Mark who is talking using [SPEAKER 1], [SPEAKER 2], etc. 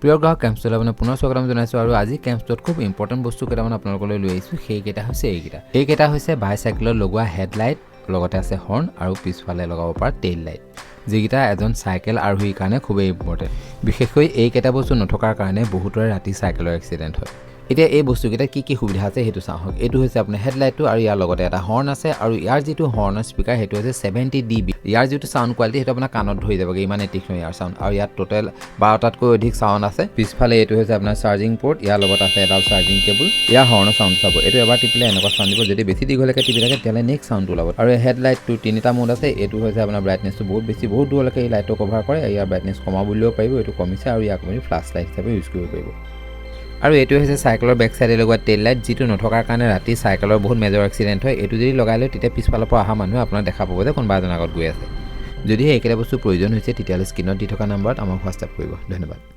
[SPEAKER 1] প্ৰিয় গ্ৰাহক কেম্পছটোলৈ আপোনাৰ পুনৰ স্বাগতম জনাইছোঁ আৰু আজি কেম্পছটোত খুব ইম্পৰ্টেণ্ট বস্তু কেইটামান আপোনালোকলৈ লৈ আহিছোঁ সেইকেইটা হৈছে এইকেইটা হৈছে বাইচাইকেলত লগোৱা হেডলাইট লগতে আছে হৰ্ণ আৰু পিছফালে লগাব পৰা টেইল লাইট যিকেইটা এজন চাইকেল আৰোহীৰ কাৰণে খুবেই ইম্পৰ্টেণ্ট বিশেষকৈ এইকেইটা বস্তু নথকাৰ কাৰণে বহুতৰে ৰাতি চাইকেলৰ এক্সিডেণ্ট হয় এতিয়া এই বস্তুকেইটা কি সুবিধা আছে সেইটো চাওঁ এইটো হৈছে আপোনাৰ হেডলাইটটো আৰু ইয়াৰ লগতে এটা হৰ্ণ আছে আৰু ইয়াৰ যিটো হৰ্ণৰ স্পীকাৰ সেইটো হৈছে 70 dB ইয়াৰ যিটো চাউণ্ড কোৱালিটি সেইটো আপোনাৰ কাণত ধৰি যাবগৈ ইমানে তীক্ষ্ণ ইয়াৰ চাউণ্ড আৰু ইয়াত টোটেল 12টাতকৈ অধিক চাউণ্ড আছে পিছফালে এইটো হৈছে আপোনাৰ চাৰ্জিং পৰ্ট ইয়াৰ লগত আছে এডাল চাৰ্জিং কেবল ইয়াৰ হৰ্ণৰ চাউণ্ড চাব এইটো এবাৰ টিপিলে এনেকুৱা চাউণ্ড দিব যদি বেছি দীঘলৈকে টিপি থাকে তেতিয়াহ'লে নেক্সট চাউণ্ডটো ওলাব আৰু হেডলাইটটো তিনিটা মোড আছে এইটো হৈছে আপোনাৰ ব্ৰাইটনেছটো বহুত দূৰলৈকে এই লাইটটো কভাৰ কৰে ইয়াৰ ব্ৰাইটনেছ কমাব বুলিও পাৰিব এইটো কমিছে আৰু ইয়াক আপুনি ফ্লাছ লাইট হিচাপে ইউজ কৰিব পাৰিব আৰু এইটো হৈছে চাইকেলৰ বেক চাইডে লগোৱা টেইল লাইট যিটো নথকাৰ কাৰণে ৰাতি চাইকেলৰ বহুত মেজৰ এক্সিডেণ্ট হয় এইটো যদি লগাই লয় তেতিয়া পিছফালৰ পৰা অহা মানুহে আপোনাক দেখা পাব যে কোনোবা এজন আগত গৈ আছে যদিহে এইকেইটা বস্তু প্ৰয়োজন হৈছে তেতিয়াহ'লে স্ক্ৰীণত দি থকা নাম্বাৰত আমাক হোৱাটছআপ কৰিব ধন্যবাদ